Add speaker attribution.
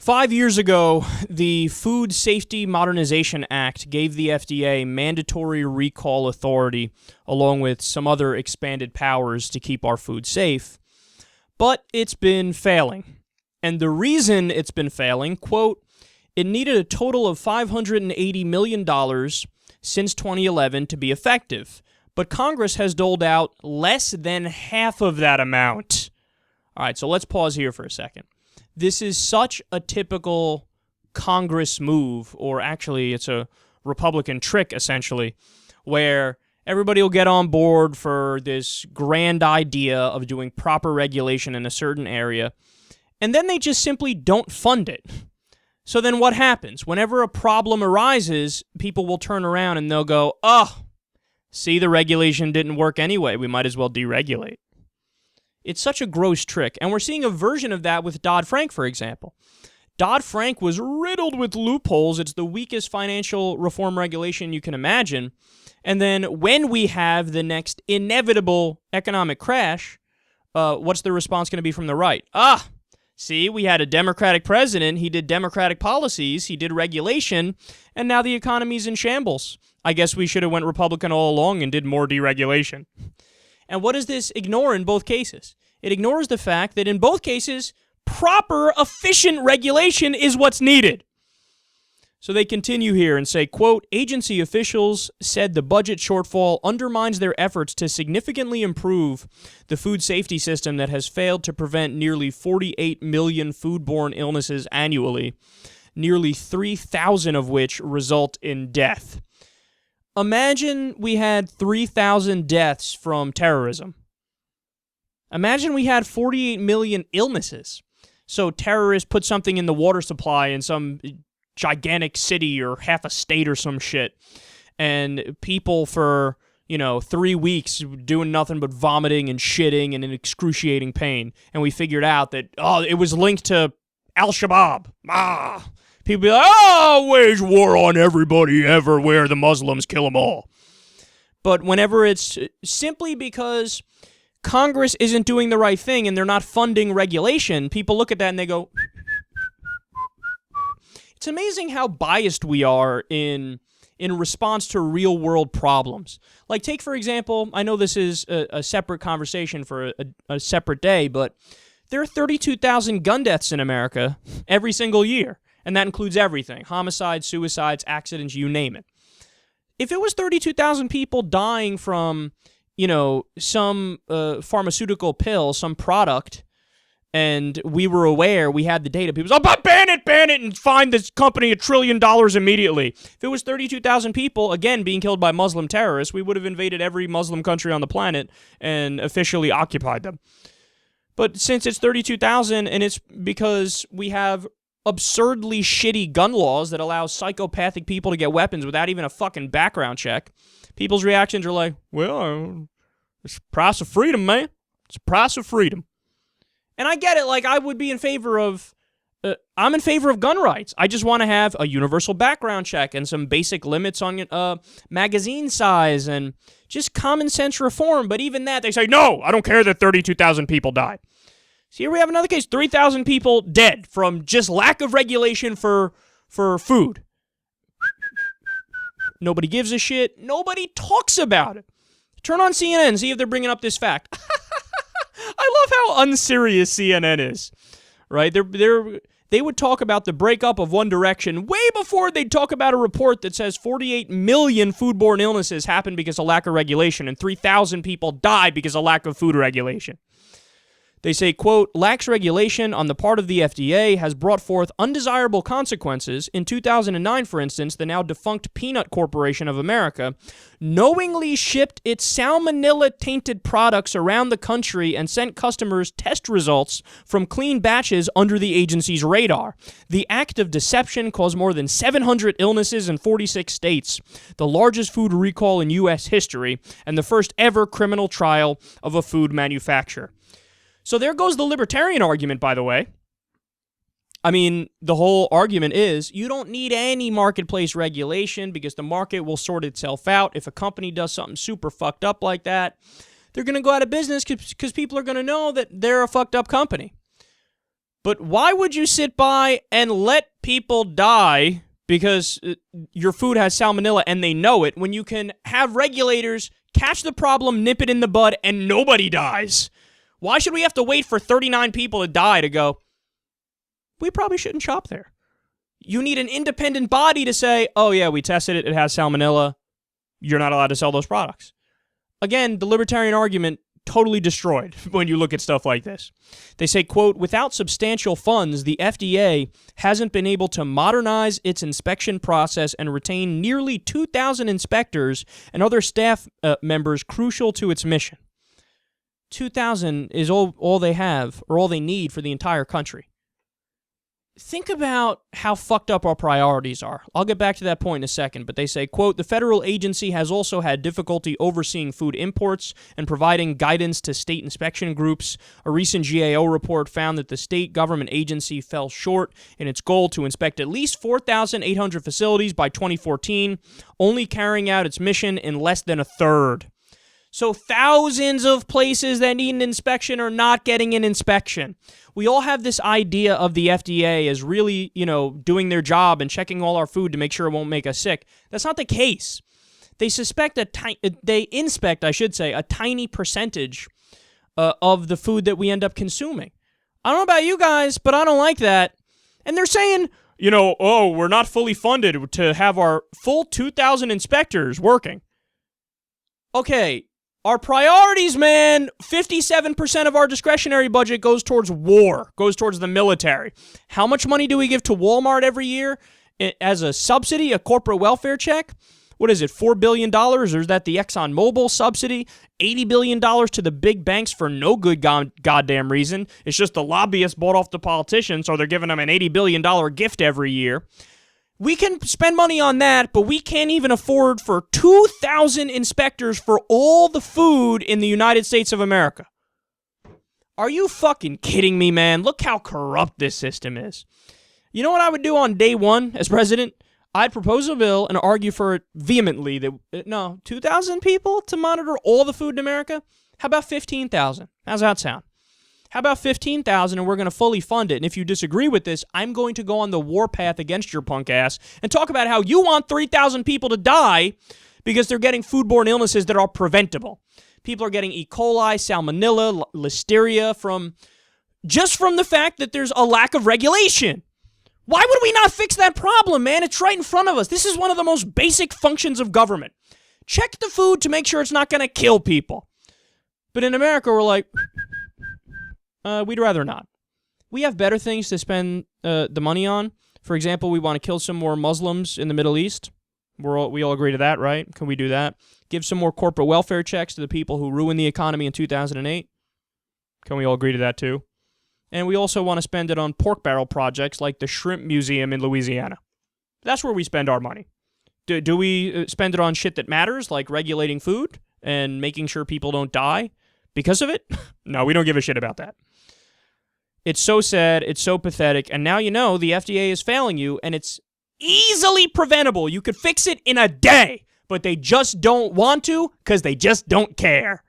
Speaker 1: 5 years ago, the Food Safety Modernization Act gave the FDA mandatory recall authority, along with some other expanded powers to keep our food safe. But it's been failing. And the reason it's been failing, quote, it needed a total of $580 million since 2011 to be effective. But Congress has doled out less than half of that amount. All right, so let's pause here for a second. This is such a typical Congress move, or actually it's a Republican trick, essentially, where everybody will get on board for this grand idea of doing proper regulation in a certain area, and then they just simply don't fund it. So then what happens? Whenever a problem arises, people will turn around and they'll go, oh, see, the regulation didn't work anyway. We might as well deregulate. It's such a gross trick, and we're seeing a version of that with Dodd-Frank, for example. Dodd-Frank was riddled with loopholes. It's the weakest financial reform regulation you can imagine. And then when we have the next inevitable economic crash, what's the response going to be from the right? See, we had a Democratic president, he did Democratic policies, he did regulation, and now the economy's in shambles. I guess we should have went Republican all along and did more deregulation. And what does this ignore in both cases? It ignores the fact that in both cases, proper, efficient regulation is what's needed. So they continue here and say, quote, agency officials said the budget shortfall undermines their efforts to significantly improve the food safety system that has failed to prevent nearly 48 million foodborne illnesses annually, nearly 3,000 of which result in death. Imagine we had 3,000 deaths from terrorism. Imagine we had 48 million illnesses. So terrorists put something in the water supply in some gigantic city or half a state or some shit, and people for, 3 weeks doing nothing but vomiting and shitting and in excruciating pain. And we figured out that, it was linked to Al-Shabaab. People be like, wage war on everybody everywhere, the Muslims kill them all. But whenever it's simply because Congress isn't doing the right thing and they're not funding regulation, people look at that and they go, it's amazing how biased we are in response to real-world problems. Like, take, for example, I know this is a separate conversation for a separate day, but there are 32,000 gun deaths in America every single year. And that includes everything. Homicides, suicides, accidents, you name it. If it was 32,000 people dying from, some pharmaceutical pill, some product, and we were aware, we had the data, people say, ban it, and fine this company $1 trillion immediately. If it was 32,000 people, again, being killed by Muslim terrorists, we would have invaded every Muslim country on the planet and officially occupied them. But since it's 32,000, and it's because we have absurdly shitty gun laws that allow psychopathic people to get weapons without even a fucking background check, people's reactions are like, well, it's the price of freedom, man. It's the price of freedom. And I get it, like, I would be in favor of, I'm in favor of gun rights. I just want to have a universal background check and some basic limits on magazine size and just common sense reform. But even that, they say, no, I don't care that 32,000 people died. So here we have another case, 3,000 people dead from just lack of regulation for food. Nobody gives a shit. Nobody talks about it. Turn on CNN, see if they're bringing up this fact. I love how unserious CNN is, right? They would talk about the breakup of One Direction way before they'd talk about a report that says 48 million foodborne illnesses happen because of lack of regulation and 3,000 people die because of lack of food regulation. They say, quote, lax regulation on the part of the FDA has brought forth undesirable consequences. In 2009, for instance, the now defunct Peanut Corporation of America knowingly shipped its salmonella-tainted products around the country and sent customers test results from clean batches under the agency's radar. The act of deception caused more than 700 illnesses in 46 states, the largest food recall in U.S. history, and the first ever criminal trial of a food manufacturer. So there goes the libertarian argument, by the way. I mean, the whole argument is you don't need any marketplace regulation because the market will sort itself out. If a company does something super fucked up like that, they're going to go out of business because people are going to know that they're a fucked up company. But why would you sit by and let people die because your food has salmonella and they know it, when you can have regulators catch the problem, nip it in the bud, and nobody dies? Why should we have to wait for 39 people to die to go, we probably shouldn't shop there? You need an independent body to say, oh yeah, we tested it, it has salmonella, you're not allowed to sell those products. Again, the libertarian argument totally destroyed when you look at stuff like this. They say, quote, without substantial funds, the FDA hasn't been able to modernize its inspection process and retain nearly 2,000 inspectors and other staff members crucial to its mission. 2,000 is all they have, or all they need for the entire country. Think about how fucked up our priorities are. I'll get back to that point in a second, but they say, quote, the federal agency has also had difficulty overseeing food imports and providing guidance to state inspection groups. A recent GAO report found that the state government agency fell short in its goal to inspect at least 4,800 facilities by 2014, only carrying out its mission in less than a third. So thousands of places that need an inspection are not getting an inspection. We all have this idea of the FDA as really, doing their job and checking all our food to make sure it won't make us sick. That's not the case. They inspect, a tiny percentage of the food that we end up consuming. I don't know about you guys, but I don't like that. And they're saying, we're not fully funded to have our full 2,000 inspectors working. Okay. Our priorities, man, 57% of our discretionary budget goes towards war, goes towards the military. How much money do we give to Walmart every year as a subsidy, a corporate welfare check? What is it, $4 billion? Or is that the ExxonMobil subsidy? $80 billion to the big banks for no good goddamn reason. It's just the lobbyists bought off the politicians, so they're giving them an $80 billion gift every year. We can spend money on that, but we can't even afford for 2,000 inspectors for all the food in the United States of America. Are you fucking kidding me, man? Look how corrupt this system is. You know what I would do on day one as president? I'd propose a bill and argue for it vehemently that, 2,000 people to monitor all the food in America? How about 15,000? How's that sound? How about 15,000 and we're going to fully fund it? And if you disagree with this, I'm going to go on the warpath against your punk ass and talk about how you want 3,000 people to die because they're getting foodborne illnesses that are preventable. People are getting E. coli, salmonella, listeria from the fact that there's a lack of regulation. Why would we not fix that problem, man? It's right in front of us. This is one of the most basic functions of government. Check the food to make sure it's not going to kill people. But in America, we're like, we'd rather not. We have better things to spend the money on. For example, we want to kill some more Muslims in the Middle East. We all agree to that, right? Can we do that? Give some more corporate welfare checks to the people who ruined the economy in 2008. Can we all agree to that too? And we also want to spend it on pork barrel projects like the Shrimp Museum in Louisiana. That's where we spend our money. Do we spend it on shit that matters, like regulating food and making sure people don't die because of it? No, we don't give a shit about that. It's so sad, it's so pathetic, and now the FDA is failing you, and it's easily preventable. You could fix it in a day, but they just don't want to because they just don't care.